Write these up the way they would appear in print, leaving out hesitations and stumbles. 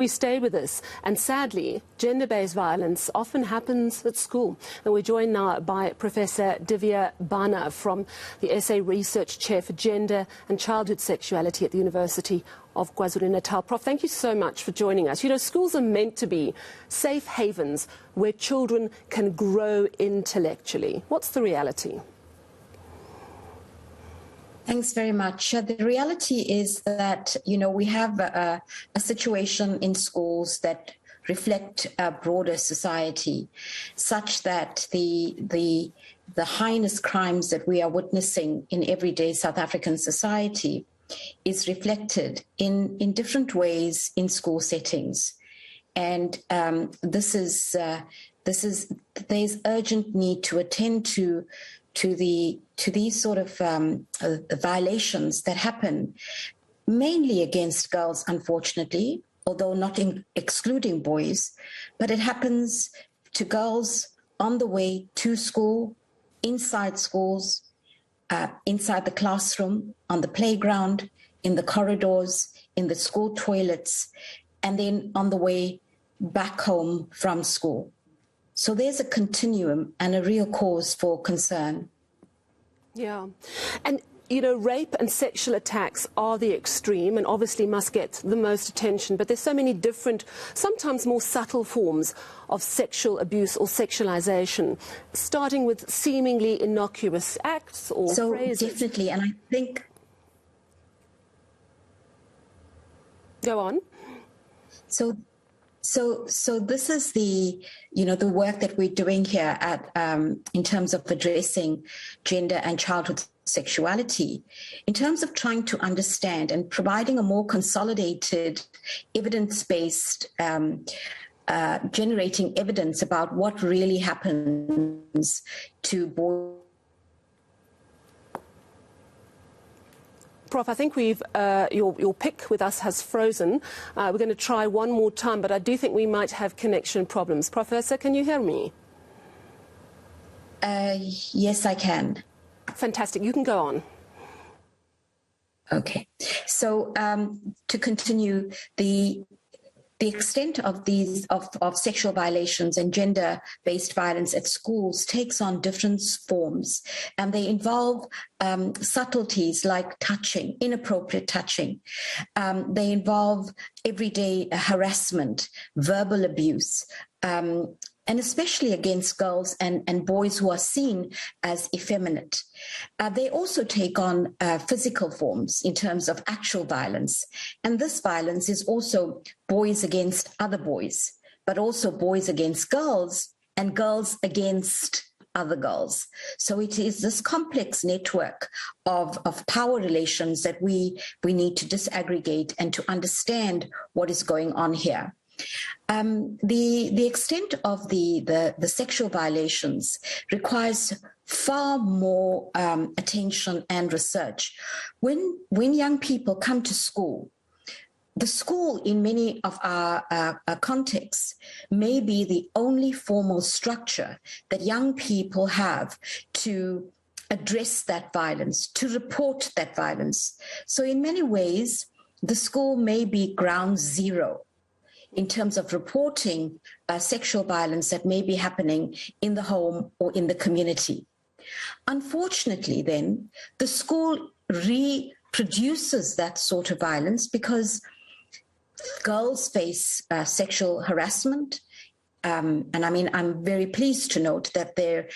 We stay with this, and sadly, gender-based violence often happens at school. And we're joined now by Professor Deevia Bhana from the SA Research Chair for Gender and Childhood Sexuality at the University of Kwazulu Natal. Prof, thank you so much for joining us. You know, schools are meant to be safe havens where children can grow intellectually. What's the reality? Thanks very much. The reality is that, you know, we have a situation in schools that reflect a broader society, such that the heinous crimes that we are witnessing in everyday South African society is reflected in different ways in school settings. And there's urgent need to attend to these sort of violations that happen mainly against girls, unfortunately, although not excluding boys, but it happens to girls on the way to school, inside schools, inside the classroom, on the playground, in the corridors, in the school toilets, and then on the way back home from school. So there's a continuum and a real cause for concern. Yeah. And, you know, rape and sexual attacks are the extreme and obviously must get the most attention. But there's so many different, sometimes more subtle forms of sexual abuse or sexualization, starting with seemingly innocuous acts or phrases. So definitely, and I think... Go on. So this is the work that we're doing here at in terms of addressing gender and childhood sexuality, in terms of trying to understand and providing a more consolidated, evidence-based, generating evidence about what really happens to boys. Prof, I think we've your pick with us has frozen. We're going to try one more time, but I do think we might have connection problems. Professor, can you hear me? Yes, I can. Fantastic. You can go on. Okay. So to continue, the extent of these of sexual violations and gender-based violence at schools takes on different forms, and they involve subtleties like touching, inappropriate touching. They involve everyday harassment, verbal abuse, and especially against girls and boys who are seen as effeminate. They also take on physical forms in terms of actual violence. And this violence is also boys against other boys, but also boys against girls and girls against other girls. So it is this complex network of power relations that we need to disaggregate and to understand what is going on here. The extent of the sexual violations requires far more attention and research. When young people come to school, the school in many of our contexts may be the only formal structure that young people have to address that violence, to report that violence. So in many ways, the school may be ground zero in terms of reporting sexual violence that may be happening in the home or in the community. Unfortunately, then, the school reproduces that sort of violence because girls face sexual harassment. And I mean, I'm very pleased to note that there,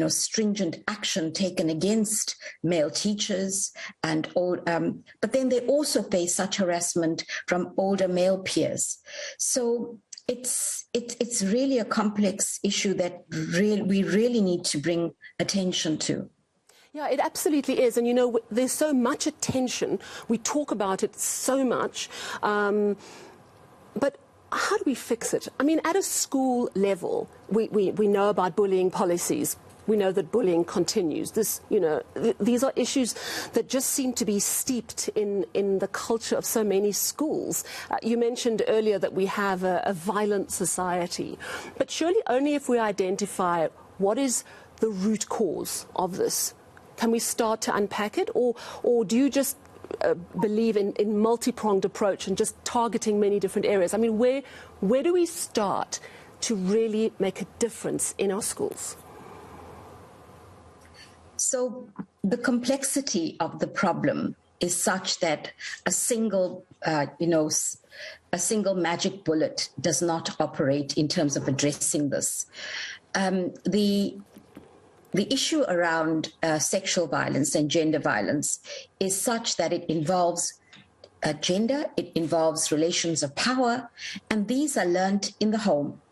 stringent action taken against male teachers and but then they also face such harassment from older male peers. So it's really a complex issue that we really need to bring attention to. Yeah, it absolutely is. And, you know, there's so much attention. We talk about it so much. But how do we fix it? I mean, at a school level, we know about bullying policies. We know that bullying continues. These are issues that just seem to be steeped in the culture of so many schools. You mentioned earlier that we have a violent society. But surely only if we identify what is the root cause of this can we start to unpack it, or do you just believe in multi-pronged approach and just targeting many different areas. I mean, where do we start to really make a difference in our schools? So the complexity of the problem is such that a single magic bullet does not operate in terms of addressing this. The issue around sexual violence and gender violence is such that it involves gender, it involves relations of power, and these are learnt in the home.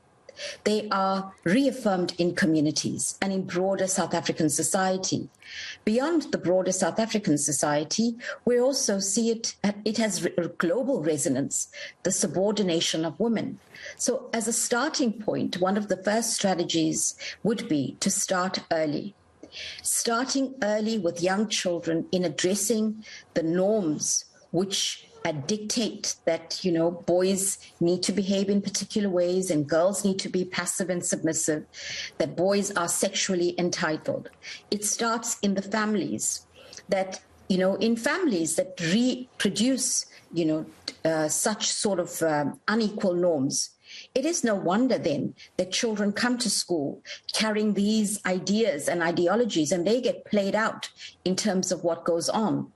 They are reaffirmed in communities and in broader South African society. Beyond the broader South African society, we also see it has global resonance, the subordination of women. So as a starting point, one of the first strategies would be to start early. Starting early with young children in addressing the norms which dictate that, boys need to behave in particular ways and girls need to be passive and submissive, that boys are sexually entitled. It starts in the families that, in families that reproduce, such sort of unequal norms. It is no wonder then that children come to school carrying these ideas and ideologies, and they get played out in terms of what goes on.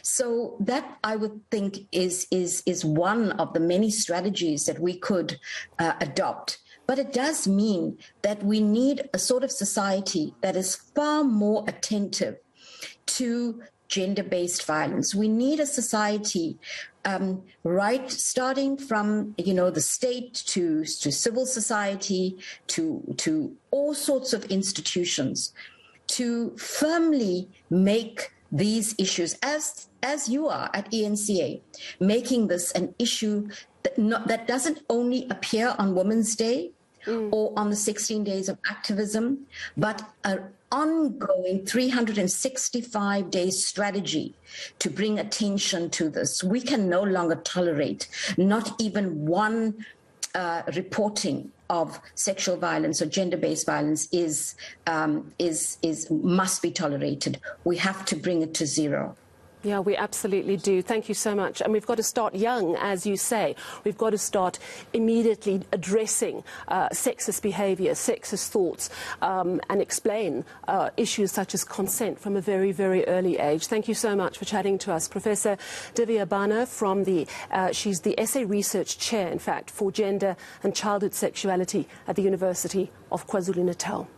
So that, I would think, is one of the many strategies that we could adopt. But it does mean that we need a sort of society that is far more attentive to gender-based violence. We need a society, starting from the state to civil society to all sorts of institutions, to firmly make these issues, as you are at eNCA, making this an issue that doesn't only appear on Women's Day or on the 16 days of activism, but an ongoing 365-day strategy to bring attention to this. We can no longer tolerate not even one reporting of sexual violence or gender-based violence must be tolerated. We have to bring it to zero. Yeah, we absolutely do. Thank you so much. And we've got to start young, as you say. We've got to start immediately addressing sexist behaviour, sexist thoughts, and explain issues such as consent from a very, very early age. Thank you so much for chatting to us. Professor Deevia Bhana from she's the Essay Research Chair, in fact, for Gender and Childhood Sexuality at the University of Kwazulu Natal.